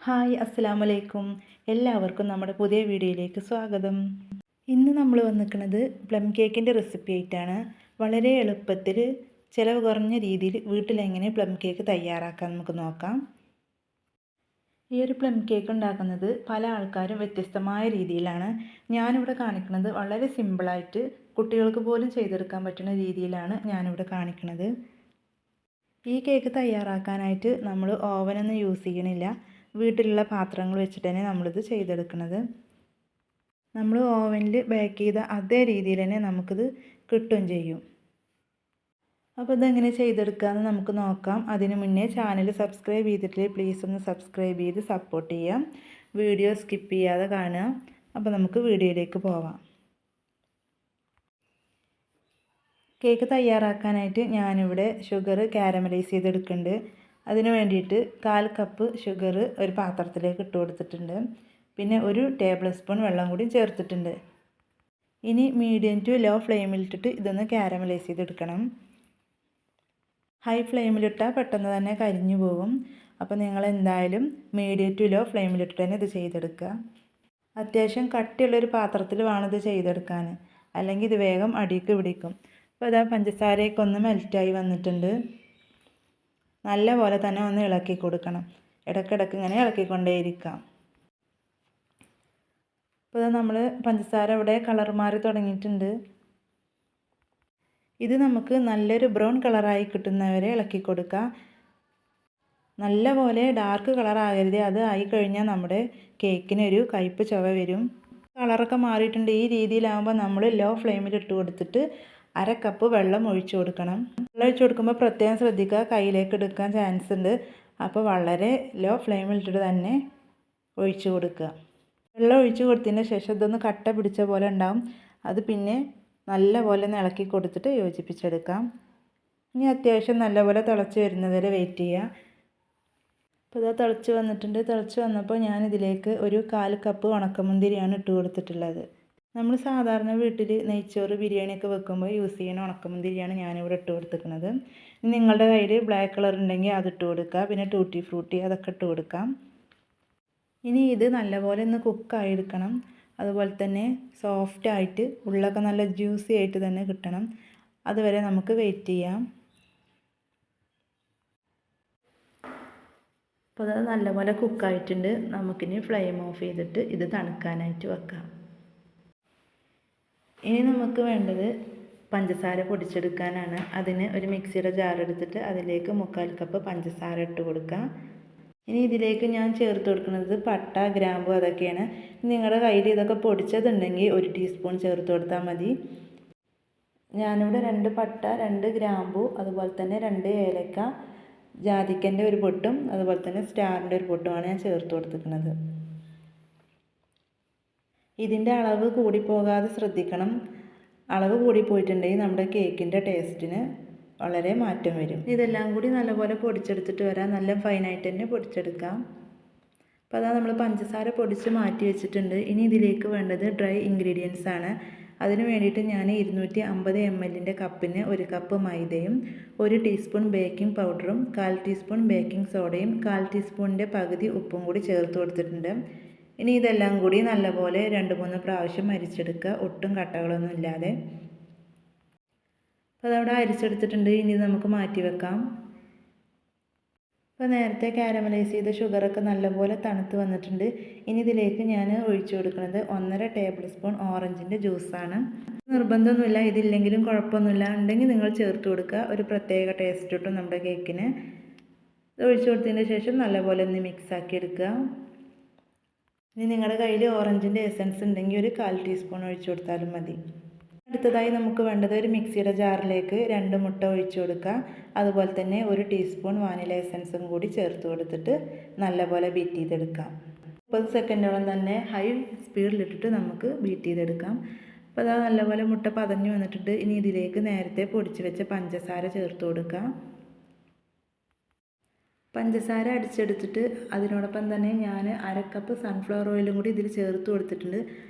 Hi അസ്സലാമു അലൈക്കും. എല്ലാവർക്കും നമ്മുടെ പുതിയ വീഡിയോയിലേക്ക് സ്വാഗതം. ഇന്ന് നമ്മൾ വന്നിരിക്കുന്നത് പ്ലം കേക്കിൻ്റെ റെസിപ്പി ആയിട്ടാണ്. വളരെ എളുപ്പത്തിൽ ചിലവ് കുറഞ്ഞ രീതിയിൽ വീട്ടിലെങ്ങനെ പ്ലം കേക്ക് തയ്യാറാക്കാൻ നമുക്ക് നോക്കാം. ഈ ഒരു പ്ലം കേക്ക് ഉണ്ടാക്കുന്നത് പല ആൾക്കാരും വ്യത്യസ്തമായ രീതിയിലാണ്. ഞാനിവിടെ കാണിക്കുന്നത് വളരെ സിമ്പിളായിട്ട് കുട്ടികൾക്ക് പോലും ചെയ്തെടുക്കാൻ പറ്റുന്ന രീതിയിലാണ് ഞാനിവിടെ കാണിക്കുന്നത്. ഈ കേക്ക് തയ്യാറാക്കാനായിട്ട് നമ്മൾ ഓവനൊന്നും യൂസ് ചെയ്യണില്ല. വീട്ടിലുള്ള പാത്രങ്ങൾ വെച്ചിട്ട് തന്നെ നമ്മളിത് ചെയ്തെടുക്കുന്നത്. നമ്മൾ ഓവനിൽ ബേക്ക് ചെയ്ത അതേ രീതിയിൽ തന്നെ നമുക്കിത് കിട്ടുകയും ചെയ്യും. അപ്പോൾ ഇതെങ്ങനെ ചെയ്തെടുക്കാമെന്ന് നമുക്ക് നോക്കാം. അതിനു മുന്നേ ചാനൽ സബ്സ്ക്രൈബ് ചെയ്തിട്ട് പ്ലീസ് ഒന്ന് സബ്സ്ക്രൈബ് ചെയ്ത് സപ്പോർട്ട് ചെയ്യാം. വീഡിയോ സ്കിപ്പ് ചെയ്യാതെ കാണുക. അപ്പോൾ നമുക്ക് വീഡിയോയിലേക്ക് പോവാം. കേക്ക് തയ്യാറാക്കാനായിട്ട് ഞാനിവിടെ ഷുഗർ കാരമലൈസ് ചെയ്തെടുക്കുന്നുണ്ട്. അതിന് വേണ്ടിയിട്ട് 1/4 കപ്പ് ഷുഗർ ഒരു പാത്രത്തിലേക്ക് ഇട്ട് കൊടുത്തിട്ടുണ്ട്. പിന്നെ 1 ടേബിൾ സ്പൂൺ വെള്ളം കൂടി ചേർത്തിട്ടുണ്ട്. ഇനി മീഡിയം ടു ലോ ഫ്ലെയിമിലിട്ടിട്ട് ഇതൊന്ന് കാരമലൈസ് ചെയ്തെടുക്കണം. ഹൈ ഫ്ലെയിമിലിട്ടാൽ പെട്ടെന്ന് തന്നെ കരിഞ്ഞു പോകും. അപ്പോൾ നിങ്ങൾ എന്തായാലും മീഡിയം ടു ലോ ഫ്ലെയിമിലിട്ട് തന്നെ ഇത് ചെയ്തെടുക്കുക. അത്യാവശ്യം കട്ടിയുള്ളൊരു പാത്രത്തിൽ വേണം ഇത് ചെയ്തെടുക്കാൻ, അല്ലെങ്കിൽ ഇത് വേഗം അടിക്ക് പിടിക്കും. അപ്പോൾ ഇതാ പഞ്ചസാരയൊക്കെ ഒന്ന് മെൽറ്റായി വന്നിട്ടുണ്ട്. നല്ല പോലെ തന്നെ ഒന്ന് ഇളക്കി കൊടുക്കണം. ഇടയ്ക്കിടയ്ക്ക് ഇങ്ങനെ ഇളക്കിക്കൊണ്ടേയിരിക്കാം. ഇപ്പോൾ നമ്മൾ പഞ്ചസാര ഇവിടെ കളർ മാറി തുടങ്ങിയിട്ടുണ്ട്. ഇത് നമുക്ക് നല്ലൊരു ബ്രൗൺ കളറായി കിട്ടുന്നവരെ ഇളക്കി കൊടുക്കുക. നല്ല പോലെ ഡാർക്ക് കളറാകരുത്. അത് ആയിക്കഴിഞ്ഞാൽ നമ്മുടെ കേക്കിനൊരു കയ്പ്പ് ചുവ വരും. കളറൊക്കെ മാറിയിട്ടുണ്ട്. ഈ രീതിയിലാകുമ്പോൾ നമ്മൾ ലോ ഫ്ലെയിമിൽ ഇട്ട് കൊടുത്തിട്ട് 1/2 കപ്പ് വെള്ളം ഒഴിച്ചു കൊടുക്കണം. വെള്ളം ഒഴിച്ചു കൊടുക്കുമ്പോൾ പ്രത്യേകം ശ്രദ്ധിക്കുക, കയ്യിലേക്ക് എടുക്കാൻ ചാൻസ് ഉണ്ട്. അപ്പോൾ വളരെ ലോ ഫ്ലെയിമിലിട്ടിട്ട് തന്നെ ഒഴിച്ചു കൊടുക്കുക. വെള്ളം ഒഴിച്ചു കൊടുത്തതിന് ശേഷം ഇതൊന്ന് കട്ട പിടിച്ച പോലെ ഉണ്ടാവും. അത് പിന്നെ നല്ല പോലെ ഒന്ന് ഇളക്കി കൊടുത്തിട്ട് യോജിപ്പിച്ചെടുക്കാം. ഇനി അത്യാവശ്യം നല്ലപോലെ തിളച്ച് വരുന്നത് വരെ വെയിറ്റ് ചെയ്യുക. അപ്പോൾ ഇത് തിളച്ച് വന്നിട്ടുണ്ട്. തിളച്ച് വന്നപ്പോൾ ഞാനിതിലേക്ക് ഒരു 1/4 കപ്പ് ഉണക്കമുന്തിരിയാണ് ഇട്ട് കൊടുത്തിട്ടുള്ളത്. നമ്മൾ സാധാരണ വീട്ടിൽ നെയ്ച്ചോറ് ബിരിയാണിയൊക്കെ വെക്കുമ്പോൾ യൂസ് ചെയ്യുന്ന ഉണക്കമുന്തിരിയാണ് ഞാനിവിടെ ഇട്ട് കൊടുത്തിരിക്കുന്നത്. നിങ്ങളുടെ കയ്യിൽ ബ്ലാക്ക് കളർ ഉണ്ടെങ്കിൽ അതിട്ട് കൊടുക്കുക. പിന്നെ ടൂട്ടി ഫ്രൂട്ടി അതൊക്കെ ഇട്ട് കൊടുക്കാം. ഇനി ഇത് നല്ലപോലെ ഒന്ന് കുക്കായി എടുക്കണം. അതുപോലെ തന്നെ സോഫ്റ്റായിട്ട് ഉള്ളൊക്കെ നല്ല ജ്യൂസി ആയിട്ട് തന്നെ കിട്ടണം. അതുവരെ നമുക്ക് വെയിറ്റ് ചെയ്യാം. അപ്പോൾ അത് നല്ലപോലെ കുക്കായിട്ടുണ്ട്. നമുക്കിനി ഫ്ലെയിം ഓഫ് ചെയ്തിട്ട് ഇത് തണുക്കാനായിട്ട് വെക്കാം. ഇനി നമുക്ക് വേണ്ടത് പഞ്ചസാര പൊടിച്ചെടുക്കാനാണ്. അതിന് ഒരു മിക്സിയുടെ ജാർ എടുത്തിട്ട് അതിലേക്ക് 1/4 കപ്പ് പഞ്ചസാര ഇട്ട് കൊടുക്കാം. ഇനി ഇതിലേക്ക് ഞാൻ ചേർത്ത് കൊടുക്കുന്നത് പട്ട, ഗ്രാമ്പു അതൊക്കെയാണ്. നിങ്ങളുടെ കയ്യിൽ ഇതൊക്കെ പൊടിച്ചതുണ്ടെങ്കിൽ 1 ടീസ്പൂൺ ചേർത്ത് കൊടുത്താൽ മതി. ഞാനിവിടെ 2 പട്ട, 2 ഗ്രാമ്പു, അതുപോലെ തന്നെ 2 ഏലക്ക, ജാതിക്കൻ്റെ ഒരു പൊട്ടും അതുപോലെ തന്നെ സ്റ്റാറിൻ്റെ ഒരു പൊട്ടുമാണ് ഞാൻ ചേർത്ത് കൊടുത്തിരിക്കുന്നത്. ഇതിൻ്റെ അളവ് കൂടിപ്പോകാതെ ശ്രദ്ധിക്കണം. അളവ് കൂടിപ്പോയിട്ടുണ്ടെങ്കിൽ നമ്മുടെ കേക്കിൻ്റെ ടേസ്റ്റിന് വളരെ മാറ്റം വരും. ഇതെല്ലാം കൂടി നല്ലപോലെ പൊടിച്ചെടുത്തിട്ട് വരാം. നല്ല ഫൈനായിട്ട് തന്നെ പൊടിച്ചെടുക്കാം. അപ്പോൾ അതാ നമ്മൾ പഞ്ചസാര പൊടിച്ച് മാറ്റി വെച്ചിട്ടുണ്ട്. ഇനി ഇതിലേക്ക് വേണ്ടത് ഡ്രൈ ഇൻഗ്രീഡിയൻസ് ആണ്. അതിന് വേണ്ടിയിട്ട് ഞാൻ 250 ml കപ്പിന് 1 കപ്പ് മൈദയും 1 ടീസ്പൂൺ ബേക്കിംഗ് പൗഡറും 1/4 ടീസ്പൂൺ ബേക്കിംഗ് സോഡയും 1/4 ടീസ്പൂണിൻ്റെ പകുതി ഉപ്പും കൂടി ചേർത്ത് കൊടുത്തിട്ടുണ്ട്. ഇനി ഇതെല്ലാം കൂടി നല്ലപോലെ 2-3 പ്രാവശ്യം അരിച്ചെടുക്കുക, ഒട്ടും കട്ടകളൊന്നും ഇല്ലാതെ. അപ്പോൾ അതവിടെ അരിച്ചെടുത്തിട്ടുണ്ട്. ഇനി നമുക്ക് മാറ്റി വെക്കാം. അപ്പോൾ നേരത്തെ കാരമലൈസ് ചെയ്ത ഷുഗറൊക്കെ നല്ലപോലെ തണുത്ത് വന്നിട്ടുണ്ട്. ഇനി ഇതിലേക്ക് ഞാൻ ഒഴിച്ചു കൊടുക്കുന്നത് 1.5 ടേബിൾ സ്പൂൺ ഓറഞ്ചിൻ്റെ ജ്യൂസാണ്. നിർബന്ധമൊന്നുമില്ല, ഇതില്ലെങ്കിലും കുഴപ്പമൊന്നുമില്ല. ഉണ്ടെങ്കിൽ നിങ്ങൾ ചേർത്ത് കൊടുക്കുക. ഒരു പ്രത്യേക ടേസ്റ്റ് കിട്ടും നമ്മുടെ കേക്കിന്. ഇത് ഒഴിച്ചു കൊടുത്തതിന് ശേഷം നല്ലപോലെ ഒന്ന് മിക്സാക്കി എടുക്കുക. ഇനി നിങ്ങളുടെ കയ്യിൽ ഓറഞ്ചിൻ്റെ എസൻസ് ഉണ്ടെങ്കിൽ ഒരു 1/4 ടീസ്പൂൺ ഒഴിച്ചു കൊടുത്താലും മതി. അടുത്തതായി നമുക്ക് വേണ്ടത് ഒരു മിക്സിയുടെ ജാറിലേക്ക് 2 മുട്ട ഒഴിച്ചു കൊടുക്കുക. അതുപോലെ തന്നെ 1 ടീസ്പൂൺ വാനില എസൻസും കൂടി ചേർത്ത് കൊടുത്തിട്ട് നല്ലപോലെ ബീറ്റ് ചെയ്തെടുക്കാം. 30 സെക്കൻഡോളം തന്നെ ഹൈ സ്പീഡിലിട്ടിട്ട് നമുക്ക് ബീറ്റ് ചെയ്തെടുക്കാം. അപ്പോൾ അത് നല്ലപോലെ മുട്ട പതഞ്ഞു വന്നിട്ടുണ്ട്. ഇനി ഇതിലേക്ക് നേരത്തെ പൊടിച്ച് വെച്ച പഞ്ചസാര ചേർത്ത് കൊടുക്കുക. പഞ്ചസാര അടിച്ചെടുത്തിട്ട് അതിനോടൊപ്പം തന്നെ ഞാൻ 1/2 കപ്പ് സൺഫ്ലവർ ഓയിലും കൂടി ഇതിൽ ചേർത്ത് കൊടുത്തിട്ടുണ്ട്.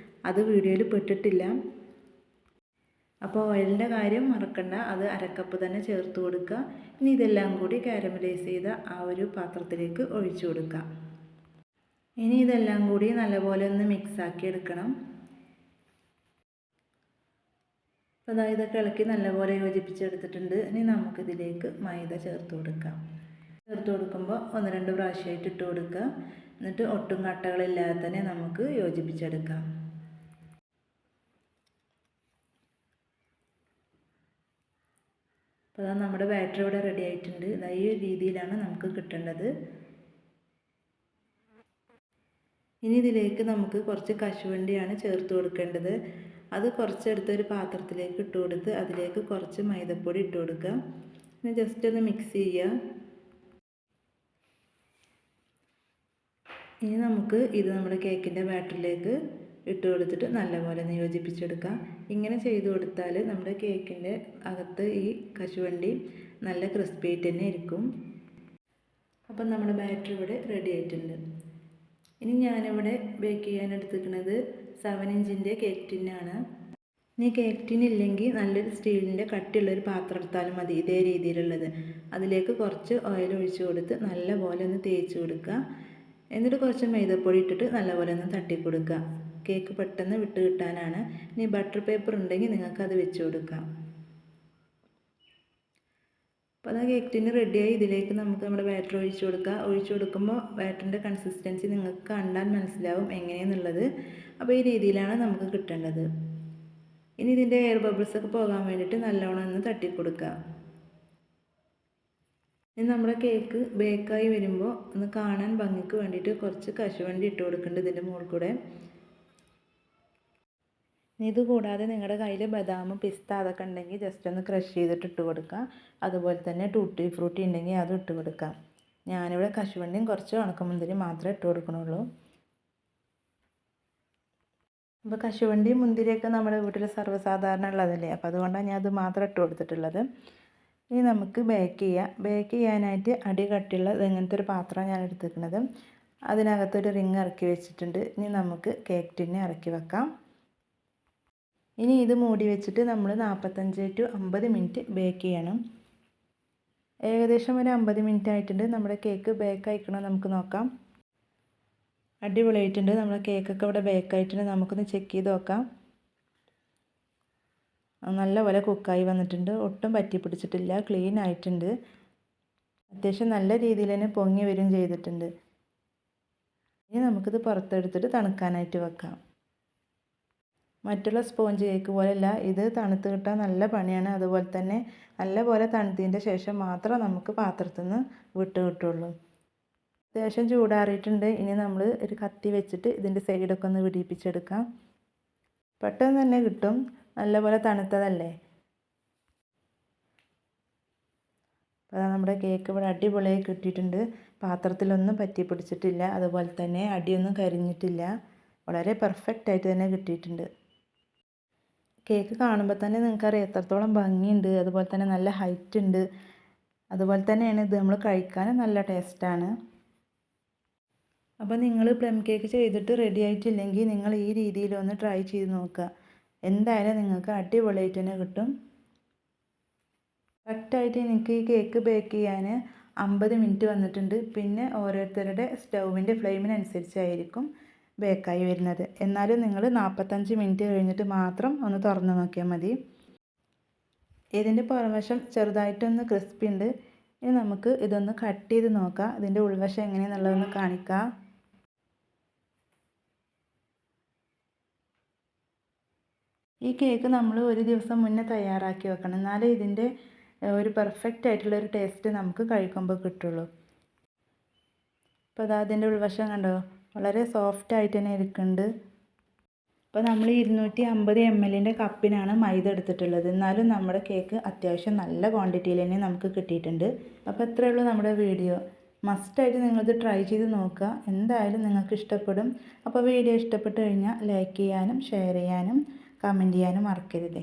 അത് വീഡിയോയിൽ പെട്ടിട്ടില്ല. അപ്പോൾ ഓയിലിൻ്റെ കാര്യം മറക്കണ്ട, അത് 1/2 കപ്പ് തന്നെ ചേർത്ത് കൊടുക്കുക. ഇനി ഇതെല്ലാം കൂടി കാരമലൈസ് ചെയ്ത ആ ഒരു പാത്രത്തിലേക്ക് ഒഴിച്ചു കൊടുക്കുക. ഇനി ഇതെല്ലാം കൂടി നല്ലപോലെ ഒന്ന് മിക്സാക്കി എടുക്കണം. അപ്പോൾ ഇതൊക്കെ ഇളക്കി നല്ലപോലെ യോജിപ്പിച്ചെടുത്തിട്ടുണ്ട്. ഇനി നമുക്കിതിലേക്ക് മൈദ ചേർത്ത് കൊടുക്കാം. ചേർത്ത് കൊടുക്കുമ്പോൾ 1-2 പ്രാവശ്യമായിട്ട് ഇട്ട് കൊടുക്കുക. എന്നിട്ട് ഒട്ടും കട്ടകളില്ലാതെ തന്നെ നമുക്ക് യോജിപ്പിച്ചെടുക്കാം. അപ്പോൾ നമ്മുടെ ബാറ്റർ ഇവിടെ റെഡി ആയിട്ടുണ്ട്. ഈ ഒരു രീതിയിലാണ് നമുക്ക് കിട്ടേണ്ടത്. ഇനി ഇതിലേക്ക് നമുക്ക് കുറച്ച് കശുവണ്ടിയാണ് ചേർത്ത് കൊടുക്കേണ്ടത്. അത് കുറച്ചെടുത്തൊരു പാത്രത്തിലേക്ക് ഇട്ട് കൊടുത്ത് അതിലേക്ക് കുറച്ച് മൈദപ്പൊടി ഇട്ട് കൊടുക്കുക. പിന്നെ ജസ്റ്റ് ഒന്ന് മിക്സ് ചെയ്യുക. ഇനി നമുക്ക് ഇത് നമ്മുടെ കേക്കിൻ്റെ ബാറ്ററിലേക്ക് ഇട്ട് കൊടുത്തിട്ട് നല്ലപോലെ യോജിപ്പിച്ചെടുക്കാം. ഇങ്ങനെ ചെയ്ത് കൊടുത്താൽ നമ്മുടെ കേക്കിൻ്റെ അകത്ത് ഈ കശുവണ്ടി നല്ല ക്രിസ്പി ആയിട്ട് തന്നെ ഇരിക്കും. അപ്പം നമ്മുടെ ബാറ്റർ ഇവിടെ റെഡി ആയിട്ടുണ്ട്. ഇനി ഞാനിവിടെ ബേക്ക് ചെയ്യാൻ എടുത്തിരിക്കുന്നത് 7 ഇഞ്ചിൻ്റെ കേക്ക് ടിന്നാണ്. ഇനി കേക്ക് ടിൻ ഇല്ലെങ്കിൽ നല്ലൊരു സ്റ്റീലിൻ്റെ കട്ടിയുള്ളൊരു പാത്രം എടുത്താലും മതി, ഇതേ രീതിയിലുള്ളത്. അതിലേക്ക് കുറച്ച് ഓയിൽ ഒഴിച്ച് കൊടുത്ത് നല്ലപോലെ ഒന്ന് തേച്ച് കൊടുക്കുക. എന്നിട്ട് കുറച്ച് മൈദപ്പൊടി ഇട്ടിട്ട് നല്ലപോലെ ഒന്ന് തട്ടി കൊടുക്കുക. കേക്ക് പെട്ടെന്ന് വിട്ട് കിട്ടാനാണ്. ഇനി ബട്ടർ പേപ്പർ ഉണ്ടെങ്കിൽ നിങ്ങൾക്ക് അത് വെച്ച് കൊടുക്കാം. അപ്പോൾ കേക്ക് ടിന് റെഡിയായി. ഇതിലേക്ക് നമുക്ക് നമ്മുടെ ബാറ്റർ ഒഴിച്ച് കൊടുക്കുക. ഒഴിച്ച് കൊടുക്കുമ്പോൾ ബാറ്ററിൻ്റെ കൺസിസ്റ്റൻസി നിങ്ങൾക്ക് കണ്ടാൽ മനസ്സിലാവും എങ്ങനെയെന്നുള്ളത്. അപ്പോൾ ഈ രീതിയിലാണ് നമുക്ക് കിട്ടേണ്ടത്. ഇനി ഇതിൻ്റെ എയർ ബബിൾസ് ഒക്കെ പോകാൻ വേണ്ടിയിട്ട് നല്ലോണം ഒന്ന് തട്ടി കൊടുക്കുക. ഇനി നമ്മുടെ കേക്ക് ബേക്കായി വരുമ്പോൾ ഒന്ന് കാണാൻ ഭംഗിക്ക് വേണ്ടിയിട്ട് കുറച്ച് കശുവണ്ടി ഇട്ട് കൊടുക്കുന്നുണ്ട് ഇതിൻ്റെ മുകളിൽ കൂടെ. ഇത് കൂടാതെ നിങ്ങളുടെ കയ്യിൽ ബദാം, പിസ്ത അതൊക്കെ ഉണ്ടെങ്കിൽ ജസ്റ്റ് ഒന്ന് ക്രഷ് ചെയ്തിട്ട് ഇട്ട് കൊടുക്കുക. അതുപോലെ തന്നെ ടൂട്ടി ഫ്രൂട്ടി ഉണ്ടെങ്കിൽ അതും ഇട്ട് കൊടുക്കാം. ഞാനിവിടെ കശുവണ്ടിയും കുറച്ച് ഉണക്കമുന്തിരി മാത്രമേ ഇട്ട് കൊടുക്കണുള്ളൂ. അപ്പോൾ കശുവണ്ടിയും മുന്തിരിയൊക്കെ നമ്മുടെ വീട്ടിൽ സർവ്വസാധാരണ ഉള്ളതല്ലേ, അപ്പോൾ അതുകൊണ്ടാണ് ഞാൻ അത് മാത്രം ഇട്ട് കൊടുത്തിട്ടുള്ളത്. ഇനി നമുക്ക് ബേക്ക് ചെയ്യാം. ബേക്ക് ചെയ്യാനായിട്ട് അടി കട്ടിയുള്ള ഇങ്ങനത്തെ ഒരു പാത്രം ഞാൻ എടുത്തിരിക്കുന്നത്. അതിനകത്തൊരു റിങ് ഇറക്കി വെച്ചിട്ടുണ്ട്. ഇനി നമുക്ക് കേക്ക് ടിന്നെ ഇറക്കി വെക്കാം. ഇനി ഇത് മൂടി വെച്ചിട്ട് നമ്മൾ 45 to 50 മിനിറ്റ് ബേക്ക് ചെയ്യണം. ഏകദേശം ഒരു 50 മിനിറ്റ് ആയിട്ടുണ്ട്. നമ്മുടെ കേക്ക് ബേക്ക് ആയിക്കണോ നമുക്ക് നോക്കാം. അടിപൊളിയായിട്ടുണ്ട്. നമ്മുടെ കേക്കൊക്കെ ഇവിടെ ബേക്ക് ആയിട്ടുണ്ട്. നമുക്കൊന്ന് ചെക്ക് ചെയ്ത് നോക്കാം. നല്ലപോലെ കുക്കായി വന്നിട്ടുണ്ട്. ഒട്ടും പറ്റി പിടിച്ചിട്ടില്ല. ക്ലീൻ ആയിട്ടുണ്ട്. അത്യാവശ്യം നല്ല രീതിയിൽ തന്നെ പൊങ്ങി വരും ചെയ്തിട്ടുണ്ട്. ഇനി നമുക്കിത് പുറത്തെടുത്തിട്ട് തണുക്കാനായിട്ട് വെക്കാം. മറ്റുള്ള സ്പോഞ്ച് കേക്ക് പോലെയല്ല, ഇത് തണുത്ത് കിട്ടാൻ നല്ല പണിയാണ്. അതുപോലെ തന്നെ നല്ലപോലെ തണുത്തതിൻ്റെ ശേഷം മാത്രം നമുക്ക് പാത്രത്തിൽ നിന്ന് വിട്ട് കിട്ടുള്ളൂ. അത്യാവശ്യം ചൂടാറിയിട്ടുണ്ട്. ഇനി നമ്മൾ ഒരു കത്തി വെച്ചിട്ട് ഇതിൻ്റെ സൈഡൊക്കെ ഒന്ന് വിടിയിപ്പിച്ചെടുക്കാം. പെട്ടെന്ന് തന്നെ കിട്ടും, നല്ലപോലെ തണുത്തതല്ലേ. അപ്പോൾ നമ്മുടെ കേക്ക് ഇവിടെ അടിപൊളിയായി കിട്ടിയിട്ടുണ്ട്. പാത്രത്തിലൊന്നും പറ്റി പിടിച്ചിട്ടില്ല. അതുപോലെ തന്നെ അടിയൊന്നും കരിഞ്ഞിട്ടില്ല. വളരെ പെർഫെക്റ്റ് ആയിട്ട് തന്നെ കിട്ടിയിട്ടുണ്ട്. കേക്ക് കാണുമ്പോൾ തന്നെ നിങ്ങൾക്കറിയാം എത്രത്തോളം ഭംഗിയുണ്ട്. അതുപോലെ തന്നെ നല്ല ഹൈറ്റ് ഉണ്ട്. അതുപോലെ തന്നെയാണ് ഇത് നമ്മൾ കഴിക്കാനും നല്ല ടേസ്റ്റാണ്. അപ്പോൾ നിങ്ങൾ പ്ലം കേക്ക് ചെയ്തിട്ട് റെഡി ആയിട്ടില്ലെങ്കിൽ നിങ്ങൾ ഈ രീതിയിലൊന്ന് ട്രൈ ചെയ്ത് നോക്കുക. എന്തായാലും നിങ്ങൾക്ക് അടിപൊളിയായിട്ട് തന്നെ കിട്ടും. കറക്റ്റായിട്ട് എനിക്ക് ഈ കേക്ക് ബേക്ക് ചെയ്യാൻ 50 മിനിറ്റ് വന്നിട്ടുണ്ട്. പിന്നെ ഓരോരുത്തരുടെ സ്റ്റൗവിൻ്റെ ഫ്ലെയിമിനനുസരിച്ചായിരിക്കും ബേക്കായി വരുന്നത്. എന്നാലും നിങ്ങൾ 45 മിനിറ്റ് കഴിഞ്ഞിട്ട് മാത്രം ഒന്ന് തുറന്ന് നോക്കിയാൽ മതി. ഇതിൻ്റെ പുറംവശം ചെറുതായിട്ടൊന്ന് ക്രിസ്പി ഉണ്ട്. ഇനി നമുക്ക് ഇതൊന്ന് കട്ട് ചെയ്ത് നോക്കാം. ഇതിൻ്റെ ഉൾവശം എങ്ങനെയാണെന്നുള്ളതൊന്ന് കാണിക്കാം. ഈ കേക്ക് നമ്മൾ ഒരു ദിവസം മുന്നേ തയ്യാറാക്കി വെക്കണം. എന്നാലേ ഇതിൻ്റെ ഒരു പെർഫെക്റ്റ് ആയിട്ടുള്ളൊരു ടേസ്റ്റ് നമുക്ക് കഴിക്കുമ്പോൾ കിട്ടുള്ളൂ. അപ്പോൾ അതിൻ്റെ ഉൾവശം കണ്ടോ, വളരെ സോഫ്റ്റ് ആയിട്ട് തന്നെ ഇരിക്കുന്നുണ്ട്. അപ്പോൾ നമ്മൾ 250 ml കപ്പിനാണ് മൈദ എടുത്തിട്ടുള്ളത്. എന്നാലും നമ്മുടെ കേക്ക് അത്യാവശ്യം നല്ല ക്വാണ്ടിറ്റിയിൽ തന്നെ നമുക്ക് കിട്ടിയിട്ടുണ്ട്. അപ്പോൾ ഇത്രയേ ഉള്ളൂ നമ്മുടെ വീഡിയോ. മസ്റ്റായിട്ട് നിങ്ങളിത് ട്രൈ ചെയ്ത് നോക്കുക. എന്തായാലും നിങ്ങൾക്ക് ഇഷ്ടപ്പെടും. അപ്പോൾ വീഡിയോ ഇഷ്ടപ്പെട്ട് കഴിഞ്ഞാൽ ലൈക്ക് ചെയ്യാനും ഷെയർ ചെയ്യാനും കമൻറ്റ് ചെയ്യാനും മറക്കരുത്.